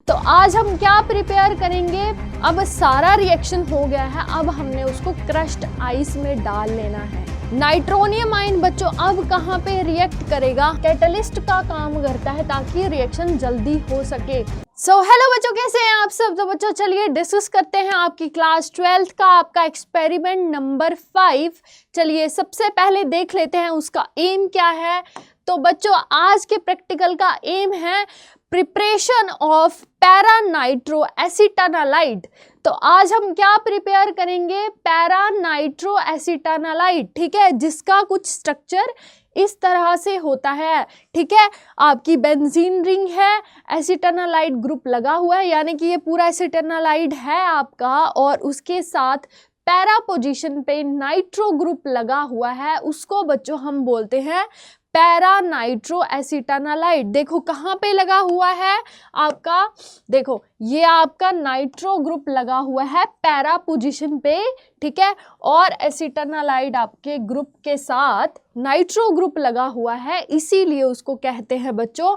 तो आज हम क्या प्रिपेयर करेंगे। अब सारा रिएक्शन हो गया है, अब हमने उसको क्रश्ड आइस में डाल लेना है। नाइट्रोनियम आयन बच्चों अब कहाँ पे रिएक्ट करेगा, कैटलिस्ट का काम करता है ताकि रिएक्शन जल्दी हो सके। सो हेलो बच्चों, कैसे हैं आप सब। तो बच्चों चलिए डिस्कस करते हैं आपकी क्लास 12th का आपका एक्सपेरिमेंट नंबर 5। चलिए सबसे पहले देख लेते हैं उसका एम क्या है। तो बच्चों आज के प्रैक्टिकल का एम है प्रिपरेशन ऑफ पैरा नाइट्रो एसिटानालाइड। तो आज हम क्या प्रिपेयर करेंगे, पैरा नाइट्रो एसिटानालाइड, ठीक है, जिसका कुछ स्ट्रक्चर इस तरह से होता है, ठीक है। आपकी बेंजीन रिंग है, एसिटानालाइड ग्रुप लगा हुआ है, यानी कि ये पूरा एसिटानालाइड है आपका, और उसके साथ पैरा पोजीशन पे नाइट्रो ग्रुप लगा हुआ है, उसको बच्चों हम बोलते हैं पैरा नाइट्रो एसिटानालाइड। देखो कहाँ पे लगा हुआ है आपका, देखो ये आपका नाइट्रो ग्रुप लगा हुआ है पैरा पोजीशन पे, ठीक है, और एसिटानालाइड आपके ग्रुप के साथ नाइट्रो ग्रुप लगा हुआ है, इसीलिए उसको कहते हैं बच्चों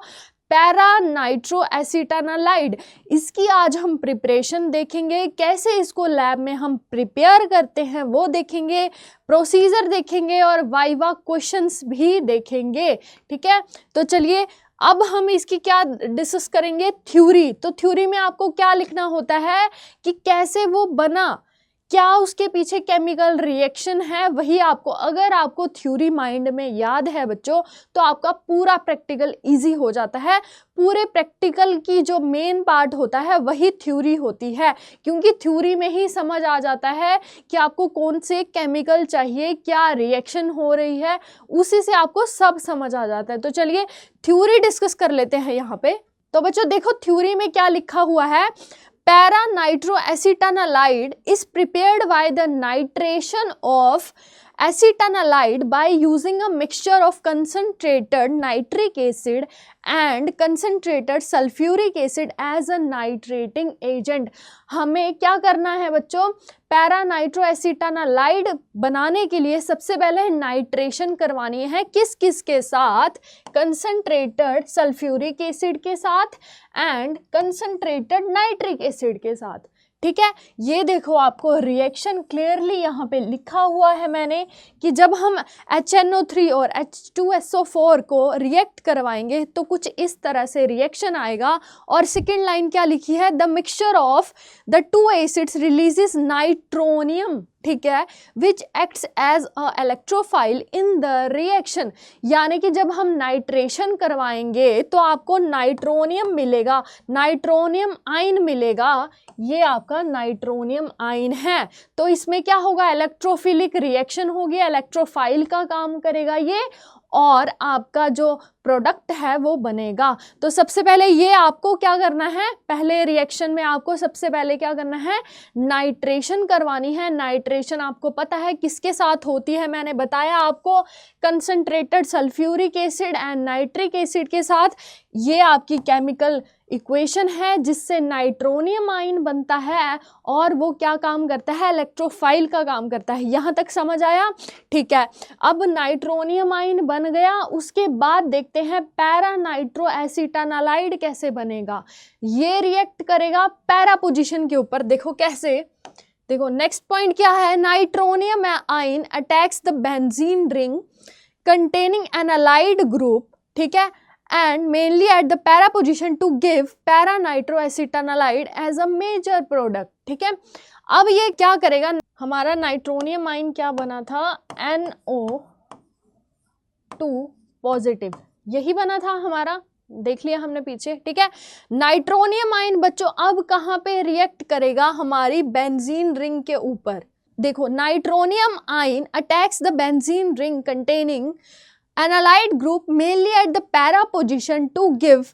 पैरा नाइट्रो एसिटानालाइड। इसकी आज हम प्रिपरेशन देखेंगे, कैसे इसको लैब में हम प्रिपेयर करते हैं वो देखेंगे, प्रोसीजर देखेंगे और वाइवा क्वेश्चंस भी देखेंगे, ठीक है। तो चलिए अब हम इसकी क्या डिस्कस करेंगे, थ्योरी। तो थ्योरी में आपको क्या लिखना होता है कि कैसे वो बना, क्या उसके पीछे केमिकल रिएक्शन है, वही आपको, अगर आपको थ्योरी माइंड में याद है बच्चों तो आपका पूरा प्रैक्टिकल इजी हो जाता है। पूरे प्रैक्टिकल की जो मेन पार्ट होता है वही थ्योरी होती है, क्योंकि थ्योरी में ही समझ आ जाता है कि आपको कौन से केमिकल चाहिए, क्या रिएक्शन हो रही है, उसी से आपको सब समझ आ जाता है। तो चलिए थ्योरी डिस्कस कर लेते हैं यहाँ पे। तो बच्चों देखो थ्योरी में क्या लिखा हुआ है, para nitro acetanilide is prepared by the nitration of acetanilide by using a mixture of concentrated nitric acid and concentrated sulfuric acid as a nitrating agent। हमें क्या करना है बच्चों, पैरा नाइट्रो एसिटानालाइड बनाने के लिए सबसे पहले नाइट्रेशन करवानी है, किस किस के साथ, कंसंट्रेटेड सल्फ्यूरिक एसिड के साथ एंड कंसंट्रेटेड नाइट्रिक एसिड के साथ, ठीक है। ये देखो आपको रिएक्शन क्लियरली यहाँ पे लिखा हुआ है मैंने कि जब हम HNO3 और H2SO4 को रिएक्ट करवाएंगे तो कुछ इस तरह से रिएक्शन आएगा। और सेकेंड लाइन क्या लिखी है, the mixture of the two acids releases nitronium, ठीक है, which acts as a electrophile in the reaction. यानी कि जब हम नाइट्रेशन करवाएंगे तो आपको नाइट्रोनियम मिलेगा, नाइट्रोनियम आयन मिलेगा, ये आपका नाइट्रोनियम आयन है। तो इसमें क्या होगा, इलेक्ट्रोफिलिक रिएक्शन होगी, इलेक्ट्रोफाइल का काम करेगा ये, और आपका जो प्रोडक्ट है वो बनेगा। तो सबसे पहले ये आपको क्या करना है, पहले रिएक्शन में आपको सबसे पहले क्या करना है, नाइट्रेशन करवानी है। नाइट्रेशन आपको पता है किसके साथ होती है, मैंने बताया आपको, concentrated sulphuric acid and nitric acid के साथ। ये आपकी केमिकल इक्वेशन है जिससे नाइट्रोनियम आयन बनता है, और वो क्या काम करता है, इलेक्ट्रोफाइल का काम करता है। यहाँ तक समझ आया, ठीक है। अब नाइट्रोनियम आयन बन गया, उसके बाद देखते हैं पैरा नाइट्रो एसिटानालाइड कैसे बनेगा। ये रिएक्ट करेगा पैरा पोजीशन के ऊपर, देखो कैसे, देखो नेक्स्ट पॉइंट क्या है, nitronium ion attacks the benzene ring containing anilide group, ठीक है, and mainly at the para position to give para nitroacetanilide as a major product, ठीक है। अब ये क्या करेगा, हमारा नाइट्रोनियम आयन क्या बना था, NO2 पॉजिटिव, यही बना था हमारा, देख लिया हमने पीछे, ठीक है। नाइट्रोनियम आयन बच्चों अब कहाँ पे रिएक्ट करेगा, हमारी बेंजीन रिंग के ऊपर। देखो nitronium ion attacks the benzene ring containing analyde group mainly at the para position to give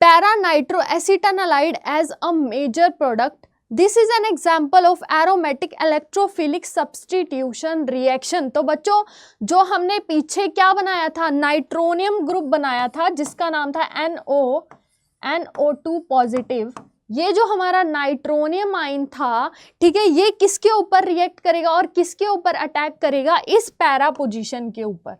para nitroacetanilide as a major product. This is an example of aromatic electrophilic substitution reaction। तो बच्चों जो हमने पीछे क्या बनाया था, nitronium group बनाया था जिसका नाम था NO2 पॉजिटिव, ये जो हमारा नाइट्रोनियम आयन था, ठीक है, ये किसके ऊपर रिएक्ट करेगा और किसके ऊपर अटैक करेगा, इस पैरा पोजीशन के ऊपर,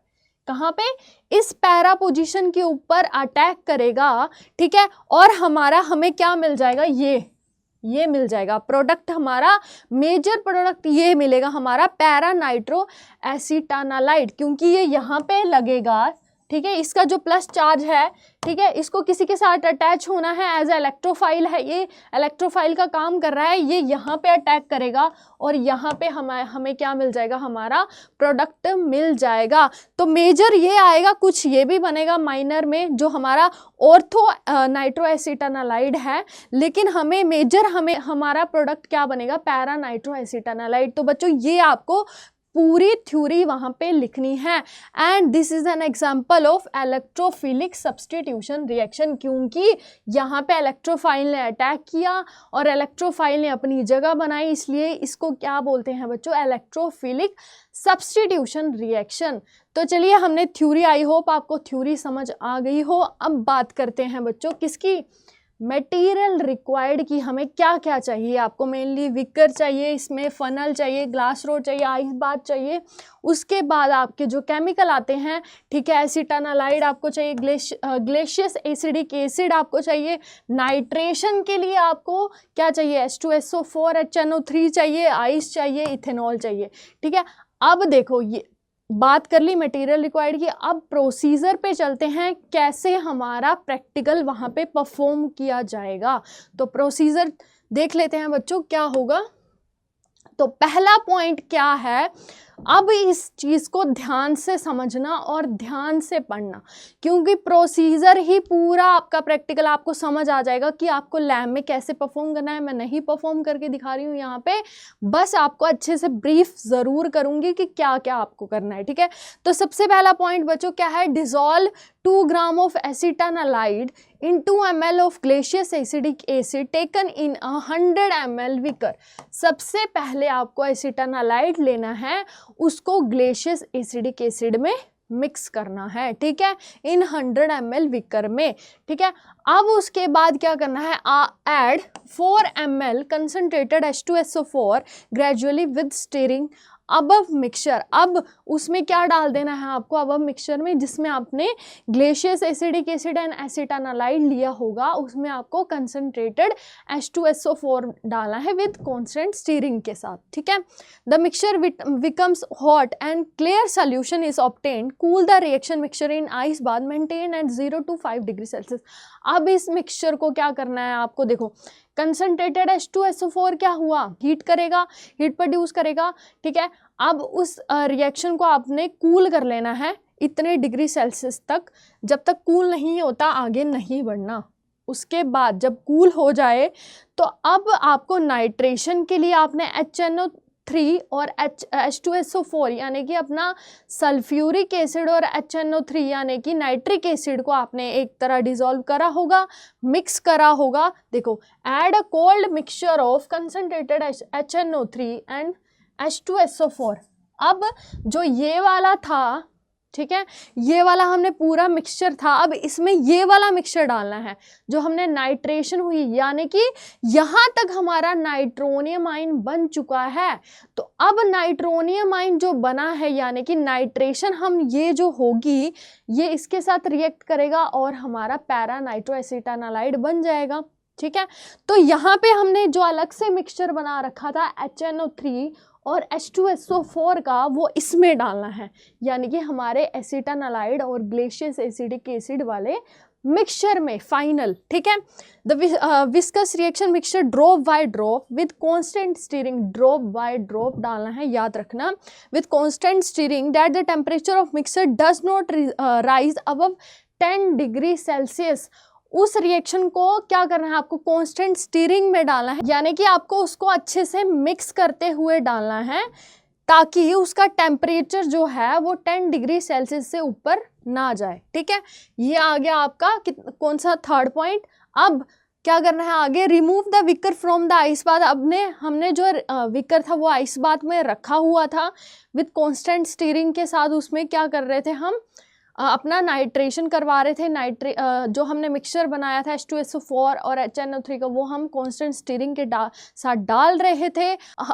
कहाँ पे, इस पैरा पोजीशन के ऊपर अटैक करेगा, ठीक है, और हमें क्या मिल जाएगा, ये मिल जाएगा प्रोडक्ट, हमारा मेजर प्रोडक्ट ये मिलेगा हमारा पैरा नाइट्रो एसिटानालाइड, क्योंकि ये यहाँ पे लगेगा, ठीक है, इसका जो प्लस चार्ज है, ठीक है, इसको किसी के साथ अटैच होना है, एज इलेक्ट्रोफाइल है, ये इलेक्ट्रोफाइल का काम कर रहा है, ये यहाँ पे अटैक करेगा और यहाँ पे हमें क्या मिल जाएगा, हमारा प्रोडक्ट मिल जाएगा। तो मेजर ये आएगा, कुछ ये भी बनेगा माइनर में, जो हमारा ऑर्थो नाइट्रो एसिटानालाइड है, लेकिन हमारा प्रोडक्ट क्या बनेगा, पैरा नाइट्रो एसिटानालाइड। तो बच्चों ये आपको पूरी थ्योरी वहाँ पे लिखनी है। And this is an example of electrophilic substitution reaction, क्योंकि यहाँ पे इलेक्ट्रोफाइल ने अटैक किया और इलेक्ट्रोफाइल ने अपनी जगह बनाई, इसलिए इसको क्या बोलते हैं बच्चों, इलेक्ट्रोफिलिक सब्सटीट्यूशन रिएक्शन। तो चलिए, हमने थ्योरी, आई होप आपको थ्योरी समझ आ गई हो। अब बात करते हैं बच्चों किसकी, मटेरियल रिक्वायर्ड की, हमें क्या क्या चाहिए। आपको मेनली विकर चाहिए, इसमें फनल चाहिए, ग्लास रोड चाहिए, आइस बाथ चाहिए, उसके बाद आपके जो केमिकल आते हैं, ठीक है, एसिटानालाइड आपको चाहिए, ग्लेशियस एसिडिक एसिड आपको चाहिए, नाइट्रेशन के लिए आपको क्या चाहिए, H2SO4 HNO3 चाहिए, आइस चाहिए, इथेनॉल चाहिए, ठीक है। अब देखो, ये बात कर ली मटेरियल रिक्वायर्ड की, अब प्रोसीजर पे चलते हैं, कैसे हमारा प्रैक्टिकल वहाँ पे परफॉर्म किया जाएगा। तो प्रोसीजर देख लेते हैं बच्चों क्या होगा। तो पहला पॉइंट क्या है, अब इस चीज़ को ध्यान से समझना और ध्यान से पढ़ना, क्योंकि प्रोसीजर ही पूरा आपका प्रैक्टिकल आपको समझ आ जाएगा कि आपको लैब में कैसे परफॉर्म करना है। मैं नहीं परफॉर्म करके दिखा रही हूँ यहाँ पे, बस आपको अच्छे से ब्रीफ ज़रूर करूँगी कि क्या क्या आपको करना है, ठीक है। तो सबसे पहला पॉइंट बच्चों क्या है, dissolve 2 gram of acetanilide in 2 ml of glacious acidic acid taken in 100 ml beaker. सबसे पहले आपको एसिटानालाइड लेना है, उसको ग्लेशियस एसिडिक एसिड में मिक्स करना है, ठीक है, इन 100 ml विकर में, ठीक है। अब उसके बाद क्या करना है, add 4 ml concentrated H2SO4 gradually with steering above mixture. अब उसमें क्या डाल देना है आपको, अबव मिक्सचर में, जिसमें आपने ग्लेशियस एसिडिक एसिड एंड एसिटानालाइड लिया होगा, उसमें आपको कंसनट्रेटेड H2SO4 डालना है विद कांस्टेंट स्टीरिंग के साथ, ठीक है। The mixture becomes hot and clear solution is obtained, cool the reaction mixture in ice bath, maintain at 0 to 5 degree Celsius. अब इस मिक्सचर को क्या करना है आपको, देखो कंसनट्रेटेड H2SO4 क्या हुआ, हीट करेगा, हीट प्रोड्यूस करेगा, ठीक है। अब उस रिएक्शन को आपने कूल कर लेना है इतने डिग्री सेल्सियस तक, जब तक कूल नहीं होता आगे नहीं बढ़ना। उसके बाद जब कूल हो जाए तो अब आपको नाइट्रेशन के लिए आपने HNO3 और H2SO4 यानी कि अपना सल्फ्यूरिक एसिड और HNO3 यानी कि नाइट्रिक एसिड को आपने एक तरह डिसॉल्व करा होगा, मिक्स करा होगा। देखो, add a cold mixture of concentrated HNO3 and H2SO4। अब जो ये वाला था, ठीक है, ये वाला हमने पूरा मिक्सचर था, अब इसमें ये वाला मिक्सचर डालना है जो हमने नाइट्रेशन हुई, यानी कि यहाँ तक हमारा नाइट्रोनियम आयन बन चुका है। तो अब नाइट्रोनियम आयन जो बना है, यानी कि नाइट्रेशन हम ये जो होगी ये इसके साथ रिएक्ट करेगा और हमारा पैरा नाइट्रो एसिटानालाइड बन जाएगा, ठीक है। तो यहाँ पे हमने जो अलग से मिक्सचर बना रखा था HNO3 और H2SO4 का, वो इसमें डालना है, यानी कि हमारे एसिटानालाइड और ग्लेशियस एसिडिक एसिड वाले मिक्सचर में फाइनल, ठीक है। The viscous reaction mixture drop by drop with constant steering, drop by drop डालना है, याद रखना, with constant steering that the temperature of mixture does not rise above 10 degree Celsius. उस reaction को क्या करना है आपको, कांस्टेंट स्टीरिंग में डालना है, यानी कि आपको उसको अच्छे से मिक्स करते हुए डालना है ताकि उसका टेम्परेचर जो है वो 10 डिग्री सेल्सियस से ऊपर ना जाए, ठीक है। ये आ गया आपका कौन सा, थर्ड पॉइंट। अब क्या करना है आगे, remove the beaker from the ice bath. हमने जो विकर था वो आइस बाथ में रखा हुआ था, विद कांस्टेंट स्टीरिंग के साथ उसमें क्या कर रहे थे, हम अपना नाइट्रेशन करवा रहे थे। जो हमने मिक्सचर बनाया था H2SO4 और HNO3 का, वो हम कांस्टेंट स्टीरिंग के साथ डाल रहे थे।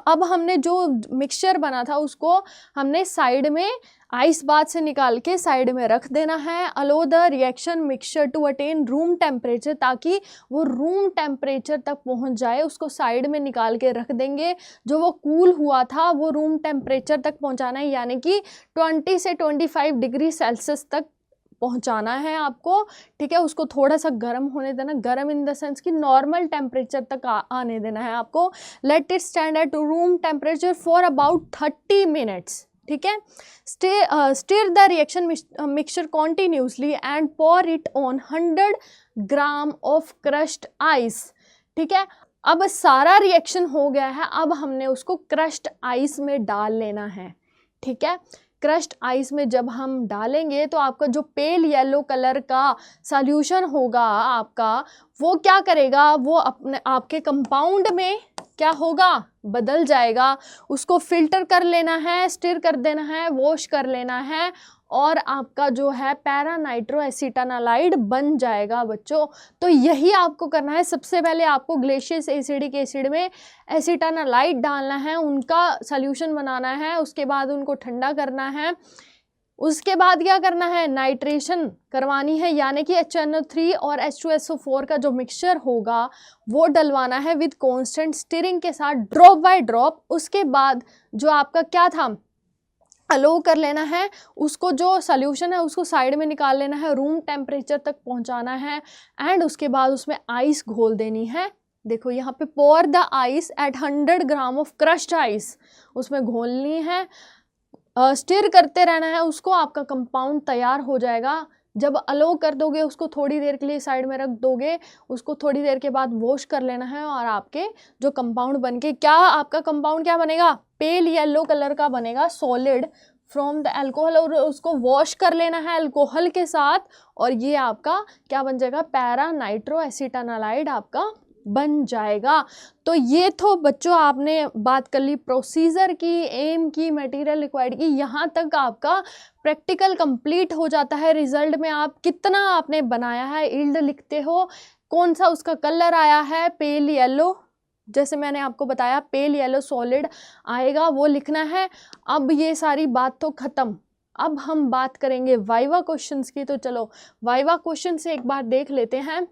अब हमने जो मिक्सचर बना था उसको हमने साइड में आइस बाथ से निकाल के साइड में रख देना है। Allow the reaction mixture to attain room temperature, ताकि वो रूम टेम्परेचर तक पहुंच जाए, उसको साइड में निकाल के रख देंगे। जो वो कूल हुआ था वो रूम टेम्परेचर तक पहुंचाना है, यानी कि 20 से 25 डिग्री सेल्सियस तक पहुंचाना है आपको, ठीक है। उसको थोड़ा सा गर्म होने देना, गर्म इन द सेंस कि नॉर्मल टेम्परेचर तक आने देना है आपको। Let it stand at room temperature for about 30 minutes, ठीक है। Stir the reaction mixture continuously and pour it on 100 gram of crushed ice, ठीक है। अब सारा रिएक्शन हो गया है, अब हमने उसको क्रश्ड आइस में डाल लेना है, ठीक है। क्रश्ड आइस में जब हम डालेंगे तो आपका जो पेल येलो कलर का सॉल्यूशन होगा आपका, वो क्या करेगा, वो अपने आपके कंपाउंड में क्या होगा, बदल जाएगा। उसको फिल्टर कर लेना है, स्टिर कर देना है, वॉश कर लेना है, और आपका जो है पैरा नाइट्रो एसिटानालाइड बन जाएगा बच्चों। तो यही आपको करना है। सबसे पहले आपको ग्लेशियस एसिडिक एसिड में एसिटानालाइड डालना है, उनका सॉल्यूशन बनाना है, उसके बाद उनको ठंडा करना है। उसके बाद क्या करना है, नाइट्रेशन करवानी है, यानी कि HNO3 और H2SO4 का जो मिक्सचर होगा वो डलवाना है विद कॉन्स्टेंट स्टिरिंग के साथ, ड्रॉप बाय ड्रॉप। उसके बाद जो आपका क्या था, अलो कर लेना है उसको, जो सॉल्यूशन है उसको साइड में निकाल लेना है, रूम टेम्परेचर तक पहुंचाना है, एंड उसके बाद उसमें आइस घोल देनी है। देखो यहाँ पे pour the ice at 100 gram of crushed ice, उसमें घोलनी है, स्टिर करते रहना है उसको, आपका कंपाउंड तैयार हो जाएगा। जब अलो कर दोगे उसको, थोड़ी देर के लिए साइड में रख दोगे, उसको थोड़ी देर के बाद वॉश कर लेना है, और आपके जो कंपाउंड बन के क्या, आपका कंपाउंड क्या बनेगा, पेल येलो कलर का बनेगा, सॉलिड फ्रॉम द अल्कोहल, और उसको वॉश कर लेना है अल्कोहल के साथ, और ये आपका क्या बन जाएगा, पैरा नाइट्रो एसिटानालाइड आपका बन जाएगा। तो ये तो बच्चों आपने बात कर ली प्रोसीजर की, एम की, मटेरियल रिक्वायर्ड की, यहाँ तक आपका प्रैक्टिकल कंप्लीट हो जाता है। रिजल्ट में आप कितना आपने बनाया है, यील्ड लिखते हो, कौन सा उसका कलर आया है, पेल येलो, जैसे मैंने आपको बताया पेल येलो सॉलिड आएगा, वो लिखना है। अब ये सारी बात तो ख़त्म, अब हम बात करेंगे वाइवा क्वेश्चंस की। तो चलो वाइवा क्वेश्चन से एक बार देख लेते हैं।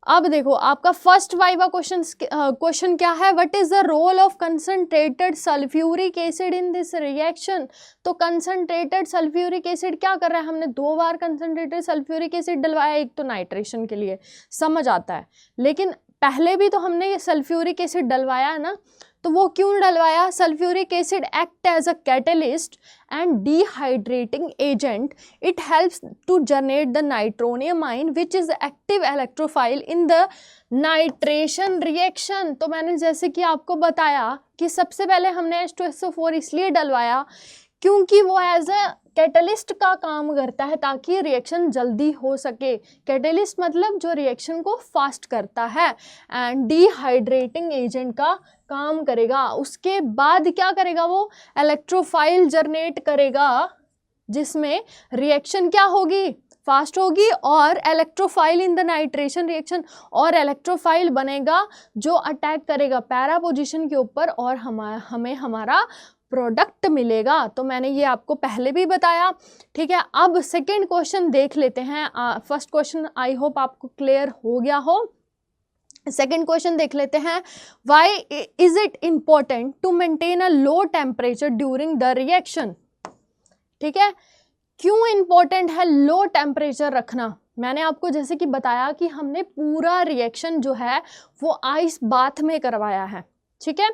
अब देखो आपका फर्स्ट वाइवा क्वेश्चन क्या है, what is the role of concentrated sulphuric acid in this reaction. तो कंसंट्रेटेड सल्फ्यूरिक एसिड क्या कर रहा है, हमने 2 बार कंसंट्रेटेड सल्फ्यूरिक एसिड डलवाया, एक तो नाइट्रेशन के लिए, समझ आता है, लेकिन पहले भी तो हमने सल्फ्यूरिक एसिड डलवाया है ना, तो वो क्यों डलवाया, sulphuric acid act as a catalyst and dehydrating agent, it helps to generate the nitronium ion which is active electrophile in the nitration reaction. तो मैंने जैसे कि आपको बताया कि सबसे पहले हमने H2SO4 इसलिए डलवाया क्योंकि वो एज अ कैटलिस्ट का काम करता है, ताकि रिएक्शन जल्दी हो सके। कैटलिस्ट मतलब जो रिएक्शन को फास्ट करता है, एंड डिहाइड्रेटिंग एजेंट का काम करेगा। उसके बाद क्या करेगा, वो इलेक्ट्रोफाइल जनरेट करेगा, जिसमें रिएक्शन क्या होगी, फास्ट होगी, और electrophile in the nitration reaction, और इलेक्ट्रोफाइल बनेगा जो अटैक करेगा पैरा पोजीशन के ऊपर, और हमें हमारा प्रोडक्ट मिलेगा। तो मैंने ये आपको पहले भी बताया, ठीक है। अब सेकेंड क्वेश्चन देख लेते हैं। फर्स्ट क्वेश्चन आई होप आपको क्लियर हो गया हो। सेकेंड क्वेश्चन देख लेते हैं, why is it important to maintain a low temperature during the reaction. ठीक है, क्यों इम्पोर्टेंट है लो टेम्परेचर रखना। मैंने आपको जैसे कि बताया कि हमने पूरा रिएक्शन जो है वो आइस बाथ में करवाया है, ठीक है।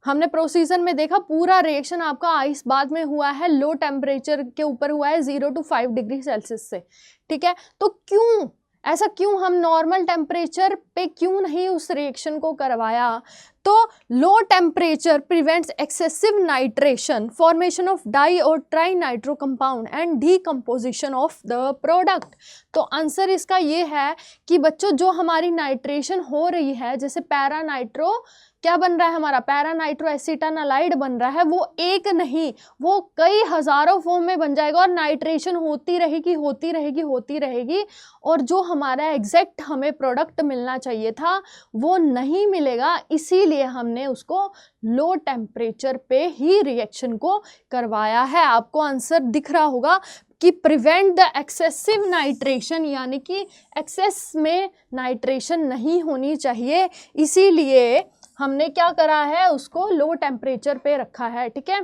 हमने प्रोसीजर में देखा पूरा रिएक्शन आपका आइस बाथ में हुआ है, लो टेम्परेचर के ऊपर हुआ है 0 to 5 डिग्री सेल्सियस से, ठीक है। तो क्यों ऐसा, क्यों हम नॉर्मल टेम्परेचर पे क्यों नहीं उस रिएक्शन को करवाया। तो low temperature prevents excessive nitration, formation of di और tri nitro compound and decomposition of the product. तो आंसर इसका ये है कि बच्चों जो हमारी नाइट्रेशन हो रही है, जैसे पैरा नाइट्रो क्या बन रहा है, हमारा पैरा नाइट्रो एसिटानालाइड बन रहा है, वो एक नहीं वो कई हजारों फॉर्म में बन जाएगा, और नाइट्रेशन होती रहेगी होती रहेगी होती रहेगी, और जो हमारा एग्जैक्ट हमें प्रोडक्ट मिलना चाहिए था वो नहीं मिलेगा। इसीलिए इसीलिए हमने उसको लो टेम्परेचर पे ही रिएक्शन को करवाया है। आपको आंसर दिख रहा होगा कि प्रिवेंट द एक्सेसिव नाइट्रेशन, यानी कि एक्सेस में नाइट्रेशन नहीं होनी चाहिए, इसीलिए हमने क्या करा है, उसको लो टेम्परेचर पे रखा है। ठीक है,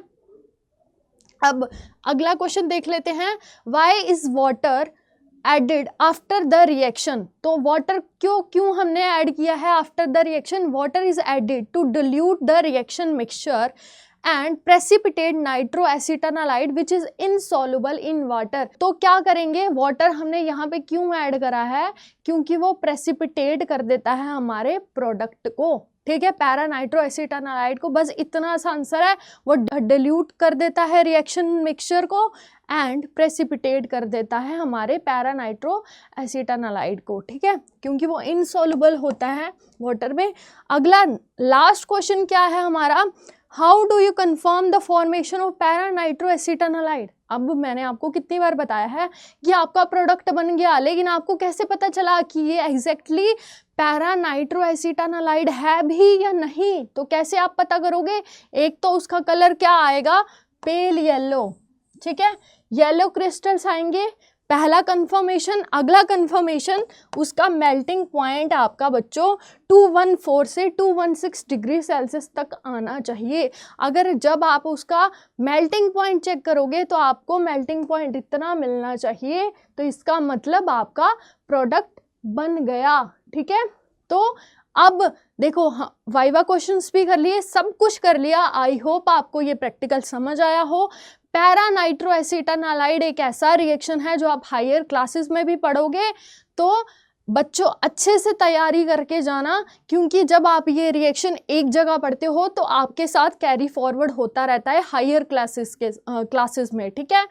अब अगला क्वेश्चन देख लेते हैं। Why is water added after the reaction? तो वाटर क्यों हमने ऐड किया है after the reaction? Water is added to dilute the reaction mixture and precipitate nitroacetanilide which is insoluble in water. तो क्या करेंगे, वाटर हमने यहाँ पे क्यों ऐड करा है, क्योंकि वो प्रेसिपिटेट कर देता है हमारे प्रोडक्ट को। ठीक है, पैरा नाइट्रोएसिटानालाइड को, बस इतना सा आंसर है, वो डिल्यूट कर देता है रिएक्शन मिक्सचर को एंड प्रेसिपिटेट कर देता है हमारे पैरा नाइट्रो एसिटानालाइड को। ठीक है, क्योंकि वो इनसॉल्युबल होता है वाटर में। अगला लास्ट क्वेश्चन क्या है हमारा, how do you confirm the formation of para nitro acetanilide? अब मैंने आपको कितनी बार बताया है कि आपका प्रोडक्ट बन गया, लेकिन आपको कैसे पता चला कि ये एग्जैक्टली पैरा नाइट्रो एसिटानालाइड है भी या नहीं? तो कैसे आप पता करोगे? एक तो उसका कलर क्या आएगा, पेल येलो। ठीक है, येलो क्रिस्टल्स आएंगे, पहला कंफर्मेशन। अगला कंफर्मेशन, उसका मेल्टिंग पॉइंट आपका बच्चों 214 से 216 डिग्री सेल्सियस तक आना चाहिए। अगर जब आप उसका मेल्टिंग पॉइंट चेक करोगे तो आपको मेल्टिंग पॉइंट इतना मिलना चाहिए, तो इसका मतलब आपका प्रोडक्ट बन गया। ठीक है, तो अब देखो, वाइवा क्वेश्चंस भी कर लिए, सब कुछ कर लिया। आई होप आपको ये प्रैक्टिकल समझ आया हो। पैरा नाइट्रो एसिटानालाइड एक ऐसा रिएक्शन है जो आप हायर क्लासेस में भी पढ़ोगे, तो बच्चों अच्छे से तैयारी करके जाना, क्योंकि जब आप ये रिएक्शन एक जगह पढ़ते हो तो आपके साथ कैरी फॉरवर्ड होता रहता है हायर क्लासेस में। ठीक है,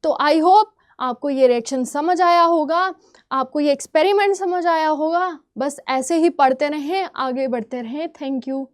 तो आई होप आपको ये रिएक्शन समझ आया होगा, आपको ये एक्सपेरिमेंट समझ आया होगा। बस ऐसे ही पढ़ते रहें, आगे बढ़ते रहें। Thank you.